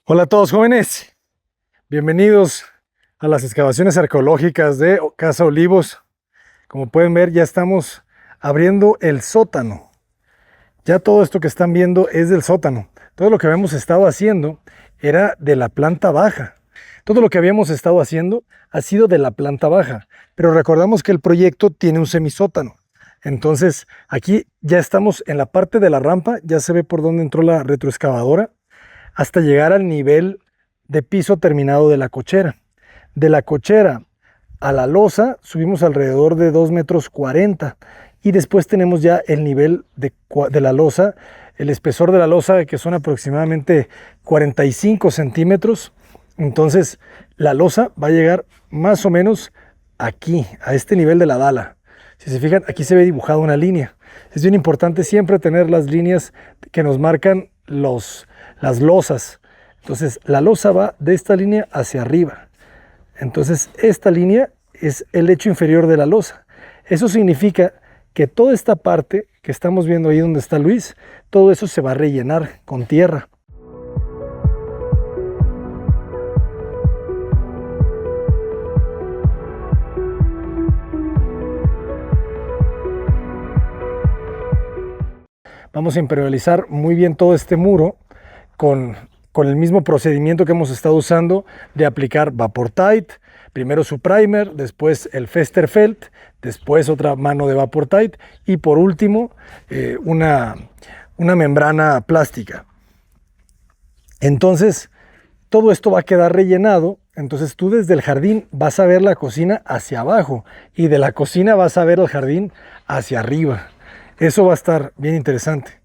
Hola a todos jóvenes, bienvenidos a las excavaciones arqueológicas de Casa Olivos. Como pueden ver, ya estamos abriendo el sótano. Ya todo esto que están viendo es del sótano. Todo lo que habíamos estado haciendo era de la planta baja. Todo lo que habíamos estado haciendo ha sido de la planta baja, pero recordamos que el proyecto tiene un semisótano. Entonces, aquí ya estamos en la parte de la rampa, ya se ve por dónde entró la retroexcavadora, hasta llegar al nivel de piso terminado de la cochera. De la cochera a la losa subimos alrededor de 2,40 metros y después tenemos ya el nivel de la losa, el espesor de la losa que son aproximadamente 45 centímetros. Entonces la losa va a llegar más o menos aquí, a este nivel de la dala. Si se fijan, aquí se ve dibujada una línea. Es bien importante siempre tener las líneas que nos marcan las losas. Entonces la losa va de esta línea hacia arriba. Entonces esta línea es el lecho inferior de la losa. Eso significa que toda esta parte que estamos viendo ahí donde está Luis, todo eso se va a rellenar con tierra. Vamos a impermeabilizar muy bien todo este muro con el mismo procedimiento que hemos estado usando de aplicar Vaportite, primero su primer, después el Festerfelt, después otra mano de Vaportite y por último una membrana plástica. Entonces todo esto va a quedar rellenado. Entonces tú desde el jardín vas a ver la cocina hacia abajo y de la cocina vas a ver el jardín hacia arriba. Eso va a estar bien interesante.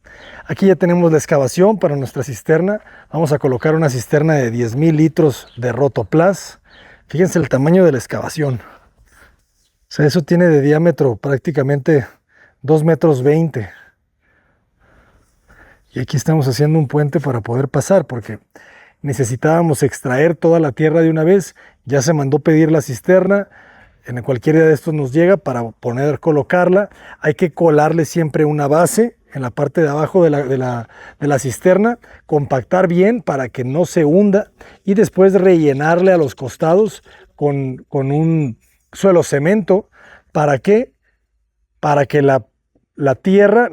Aquí ya tenemos la excavación para nuestra cisterna. Vamos a colocar una cisterna de 10,000 litros de Rotoplas. Fíjense el tamaño de la excavación. O sea, eso tiene de diámetro prácticamente 2,20 metros. Y aquí estamos haciendo un puente para poder pasar porque necesitábamos extraer toda la tierra de una vez. Ya se mandó pedir la cisterna. En cualquier día de estos nos llega para colocarla. Hay que colarle siempre una base en la parte de abajo de la cisterna, compactar bien para que no se hunda y después rellenarle a los costados con un suelo cemento. ¿Para qué? Para que la tierra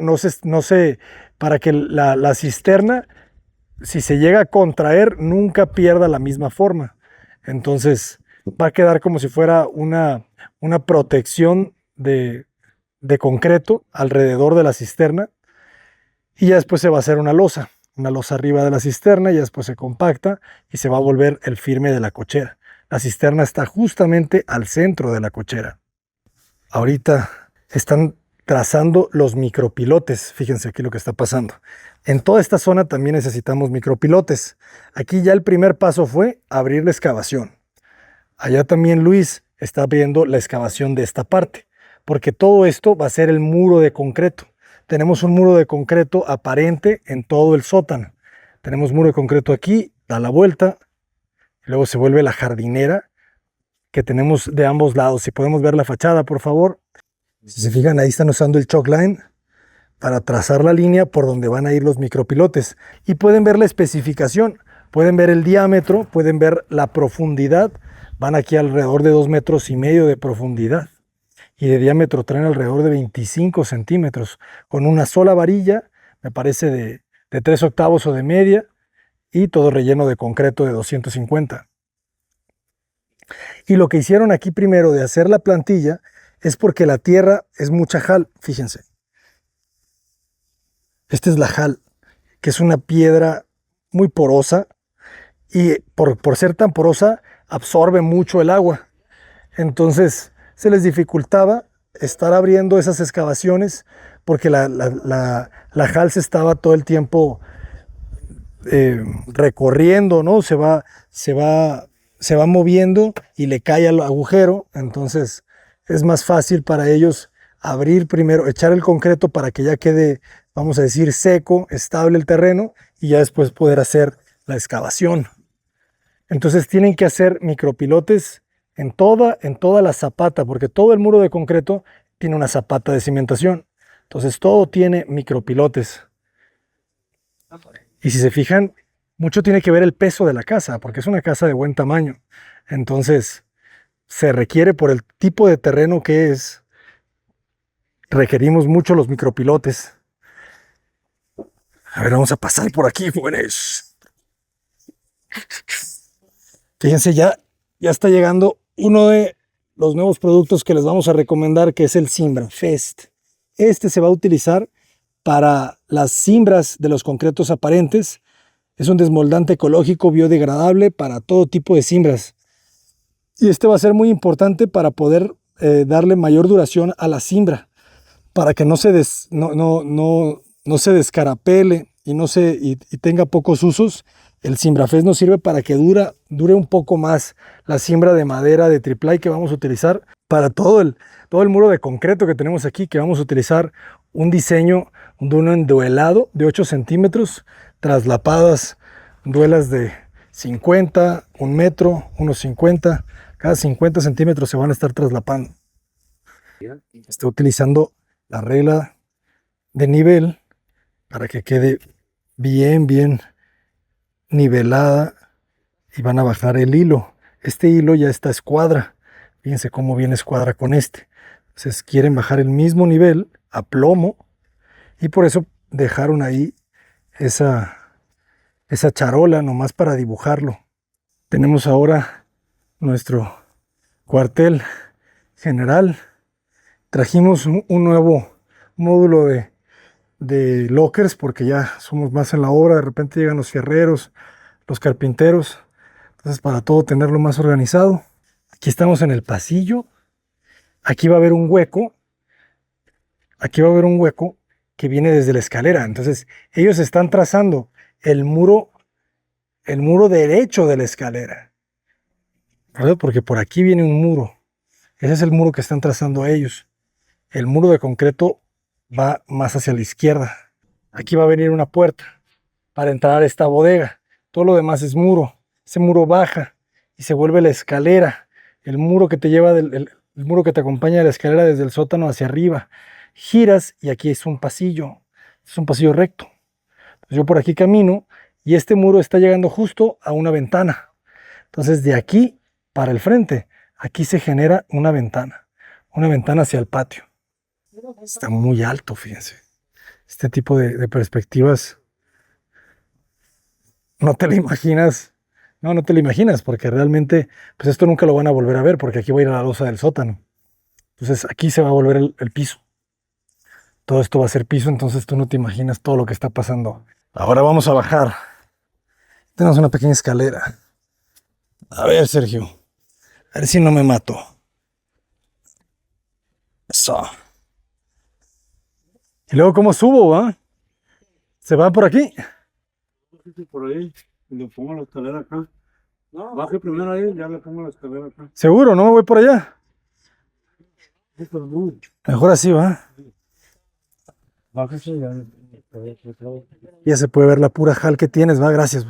para que la cisterna, si se llega a contraer, nunca pierda la misma forma. Entonces va a quedar como si fuera una protección de concreto alrededor de la cisterna y ya después se va a hacer una losa arriba de la cisterna y después se compacta y se va a volver el firme de la cochera. La cisterna está justamente al centro de la cochera. Ahorita están trazando los micropilotes. Fíjense aquí lo que está pasando. En toda esta zona también necesitamos micropilotes. Aquí ya el primer paso fue abrir la excavación. Allá también Luis está abriendo la excavación de esta parte, porque todo esto va a ser el muro de concreto. Tenemos un muro de concreto aparente en todo el sótano. Tenemos muro de concreto aquí, da la vuelta, y luego se vuelve la jardinera que tenemos de ambos lados. Si podemos ver la fachada, por favor. Si se fijan, ahí están usando el chalk line para trazar la línea por donde van a ir los micropilotes. Y pueden ver la especificación, pueden ver el diámetro, pueden ver la profundidad. Van aquí alrededor de 2,5 metros de profundidad. Y de diámetro traen alrededor de 25 centímetros. Con una sola varilla, me parece de 3/8 o de media. Y todo relleno de concreto de 250. Y lo que hicieron aquí primero de hacer la plantilla es porque la tierra es mucha jal, fíjense. Esta es la jal, que es una piedra muy porosa y por ser tan porosa absorbe mucho el agua. Entonces se les dificultaba estar abriendo esas excavaciones porque la jal se estaba todo el tiempo recorriendo, ¿no? Se va moviendo y le cae al agujero. Entonces es más fácil para ellos abrir primero, echar el concreto para que ya quede, vamos a decir, seco, estable el terreno y ya después poder hacer la excavación. Entonces tienen que hacer micropilotes en toda la zapata, porque todo el muro de concreto tiene una zapata de cimentación. Entonces todo tiene micropilotes. Y si se fijan, mucho tiene que ver el peso de la casa, porque es una casa de buen tamaño. Entonces, se requiere por el tipo de terreno que es, requerimos mucho los micropilotes. A ver, vamos a pasar por aquí, jóvenes. Fíjense, ya está llegando uno de los nuevos productos que les vamos a recomendar, que es el Simbrafest. Este se va a utilizar para las cimbras de los concretos aparentes. Es un desmoldante ecológico biodegradable para todo tipo de cimbras. Y este va a ser muy importante para poder darle mayor duración a la cimbra, para que no se descarapele y tenga pocos usos. El Simbrafest nos sirve para que dure un poco más la cimbra de madera de triplay que vamos a utilizar para todo el muro de concreto que tenemos aquí, que vamos a utilizar un diseño de un enduelado de 8 centímetros, traslapadas, duelas de 50, 1 metro, unos 50, cada 50 centímetros se van a estar traslapando. Estoy utilizando la regla de nivel para que quede bien nivelada, y van a bajar el hilo. Este hilo ya está escuadra. Fíjense cómo viene escuadra con este. Entonces quieren bajar el mismo nivel a plomo, y por eso dejaron ahí esa charola nomás para dibujarlo. Tenemos ahora nuestro cuartel general. Trajimos un nuevo módulo de lockers, porque ya somos más en la obra. De repente llegan los fierreros, los carpinteros, entonces para todo tenerlo más organizado. Aquí estamos en el pasillo. Aquí va a haber un hueco. Aquí va a haber un hueco que viene desde la escalera. Entonces ellos están trazando el muro derecho de la escalera, ¿verdad? Porque por aquí viene un muro. Ese es el muro que están trazando ellos. El muro de concreto va más hacia la izquierda. Aquí va a venir una puerta para entrar a esta bodega. Todo lo demás es muro. Ese muro baja y se vuelve la escalera. El muro que te lleva el muro que te acompaña de la escalera desde el sótano hacia arriba. Giras y aquí es un pasillo. Es un pasillo recto. Entonces yo por aquí camino y este muro está llegando justo a una ventana. Entonces de aquí para el frente, aquí se genera una ventana hacia el patio. Está muy alto, fíjense. Este tipo de perspectivas no te lo imaginas. No te lo imaginas, porque realmente pues esto nunca lo van a volver a ver, porque aquí va a ir a la losa del sótano. Entonces aquí se va a volver el piso. Todo esto va a ser piso, entonces tú no te imaginas todo lo que está pasando. Ahora vamos a bajar. Tenemos una pequeña escalera. A ver, Sergio. A ver si no me mato. Eso. Y luego, ¿cómo subo, va? ¿Se va por aquí? Por ahí, le pongo la escalera acá. No, baje primero ahí, ya le pongo la escalera acá. ¿Seguro? ¿No me voy por allá? Sí, pero no. Mejor así, va. Bájese ya. Ya se puede ver la pura jal que tienes, va. Gracias.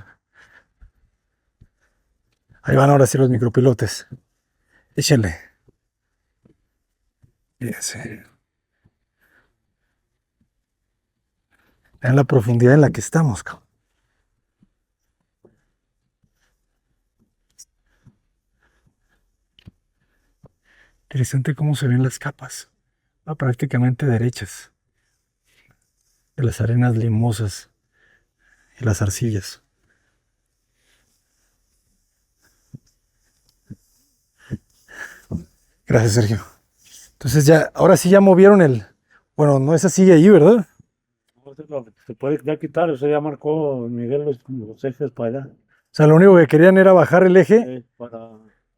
Ahí van ahora sí los micropilotes. Échenle. Fíjense. Vean la profundidad en la que estamos, cabrón. Interesante cómo se ven las capas. Va prácticamente derechas. De las arenas limosas y las arcillas. Gracias, Sergio. Entonces ya, ahora sí ya movieron bueno, no es así ahí, ¿verdad? Se puede ya quitar, eso ya marcó Miguel los ejes para allá. O sea, lo único que querían era bajar el eje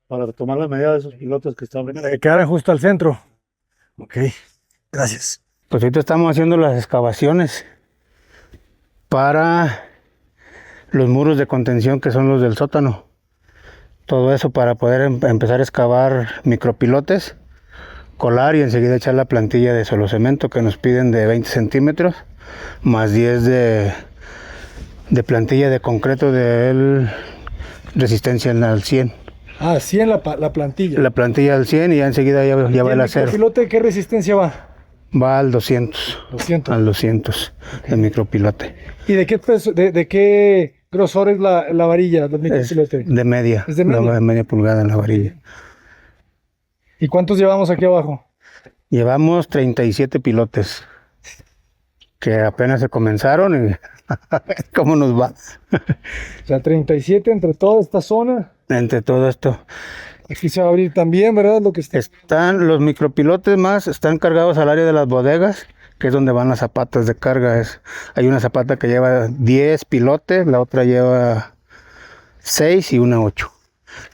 Para tomar la medida de esos pilotos que estaban. para que quedaran justo al centro. Ok, gracias. Pues ahorita estamos haciendo las excavaciones para los muros de contención que son los del sótano. Todo eso para poder empezar a excavar micropilotes, colar y enseguida echar la plantilla de solocemento que nos piden de 20 centímetros, más 10 de plantilla de concreto de resistencia al 100. Ah, 100 la plantilla. La plantilla al 100 y ya enseguida ya va el acero. ¿El micropilote qué resistencia va? Va al 200. 200. Al 200, okay. El micropilote. ¿Y de qué peso, de qué grosor es la varilla del Es micropilote? de media, ¿Es de media? de media pulgada en la varilla. ¿Y cuántos llevamos aquí abajo? Llevamos 37 pilotes que apenas se comenzaron y a ver cómo nos va. O sea, 37 entre toda esta zona. Entre todo esto. Aquí se va a abrir también, ¿verdad? Lo que está. Están los micropilotes más, están cargados al área de las bodegas, que es donde van las zapatas de carga. Hay una zapata que lleva 10 pilotes, la otra lleva 6 y una 8.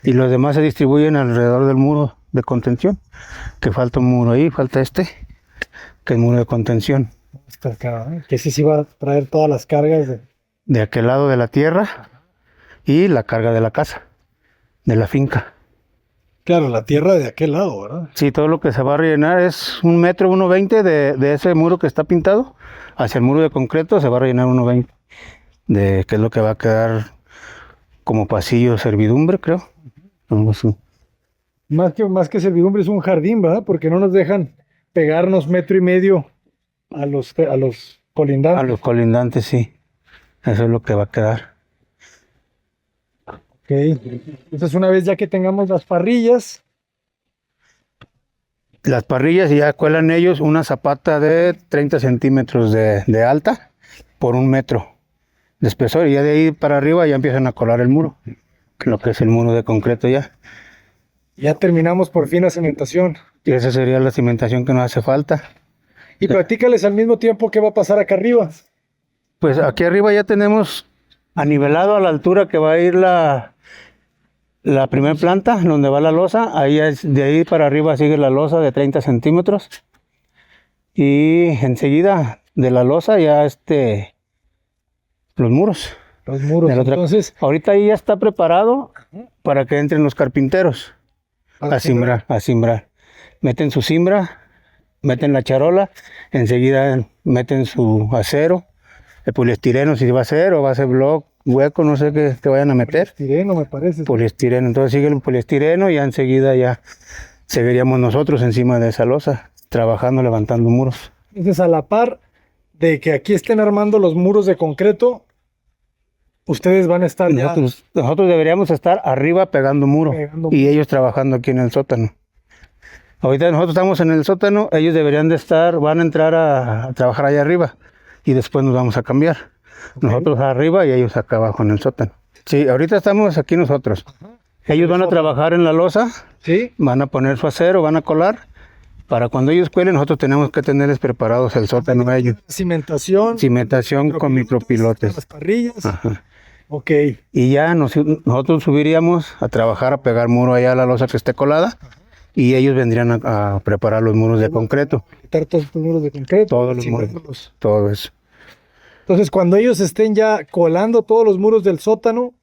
Y los demás se distribuyen alrededor del muro de contención, que falta un muro ahí, falta este, que es muro de contención. Está acá, ¿eh? Que sí va a traer todas las cargas De aquel lado de la tierra y la carga de la casa, de la finca. Claro, la tierra de aquel lado, ¿verdad? Sí, todo lo que se va a rellenar es 1,20 m de ese muro que está pintado. Hacia el muro de concreto se va a rellenar 1,20 m, que es lo que va a quedar como pasillo servidumbre, creo. Algo así. Más que servidumbre es un jardín, ¿verdad? Porque no nos dejan pegarnos 1,5 m a los colindantes. A los colindantes, sí. Eso es lo que va a quedar. Ok. Entonces, una vez ya que tengamos las parrillas, Las parrillas ya cuelan ellos una zapata de 30 centímetros de alta por 1 metro de espesor. Y ya de ahí para arriba ya empiezan a colar el muro, lo que es el muro de concreto ya. ya terminamos por fin la cementación. Y esa sería la cimentación que nos hace falta. Y platícales al mismo tiempo qué va a pasar acá arriba. Pues aquí arriba ya tenemos anivelado a la altura que va a ir la primera planta, donde va la losa. Ahí de ahí para arriba sigue la losa de 30 centímetros. Y enseguida de la losa ya los muros. Los muros. De la otra- Entonces, Ahorita ahí ya está preparado para que entren los carpinteros para a cimbrar. Meten su cimbra, meten la charola, enseguida meten su acero, el poliestireno si va a ser o va a ser block, hueco, no sé qué vayan a meter. poliestireno, me parece. Poliestireno, entonces sigue el poliestireno y ya enseguida ya seguiríamos nosotros encima de esa losa, trabajando, levantando muros. Entonces, a la par de que aquí estén armando los muros de concreto, ustedes van a estar ya. Nosotros deberíamos estar arriba pegando muro Pegando y ellos trabajando aquí en el sótano. Ahorita nosotros estamos en el sótano, ellos deberían de van a entrar a trabajar allá arriba y después nos vamos a cambiar. Nosotros arriba y ellos acá abajo en el sótano. Sí, ahorita estamos aquí nosotros. Ellos van a trabajar en la losa, Sí. van a poner su acero, van a colar. Para cuando ellos cuelen, nosotros tenemos que tenerles preparados el sótano a ellos. Cimentación. Cimentación con Las micropilotes. parrillas. Ajá. Ok. Y ya nosotros subiríamos a trabajar, a pegar muro allá a la losa que esté colada. Y ellos vendrían a preparar los muros de concreto. Quitar todos estos muros de concreto. Todos los muros. cimbrarlos. Todo eso. Entonces, cuando ellos estén ya colando todos los muros del sótano,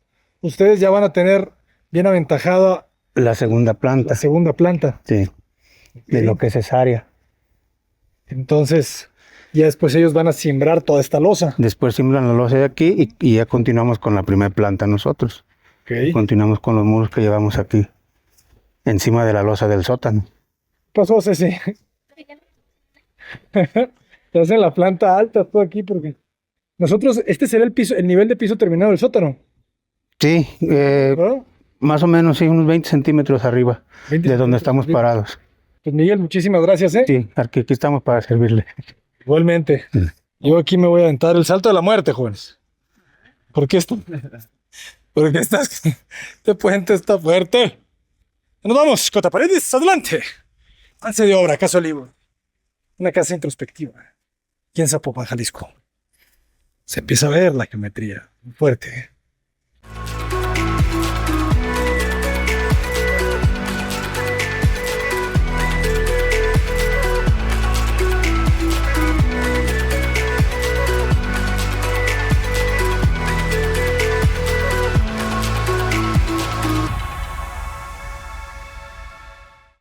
ustedes ya van a tener bien aventajada La segunda planta. la segunda planta. Sí. De lo que es esa área. Entonces, ya después ellos van a siembrar toda esta losa. Después siembran la losa de aquí y ya continuamos con la primera planta nosotros. Ok. Continuamos con los muros que llevamos aquí. Encima de la losa del sótano. ¿Qué pasó, Ceci? Te hacen la planta alta tú aquí porque nosotros, este será el piso, el nivel de piso terminado del sótano, Sí, ¿verdad? más o menos sí, unos 20 centímetros arriba 20 de donde centímetros estamos arriba. parados. Pues Miguel, muchísimas gracias, ¿eh? Sí, aquí estamos para servirle. Igualmente. Yo aquí me voy a aventar el salto de la muerte, jóvenes. ¿Por qué esto? Porque este puente está fuerte. Nos vamos, Cota Paredes, adelante. Avance de obra, Casa Olivo. Una casa introspectiva. Aquí en Zapopan, Jalisco. Se empieza a ver la geometría. Muy fuerte.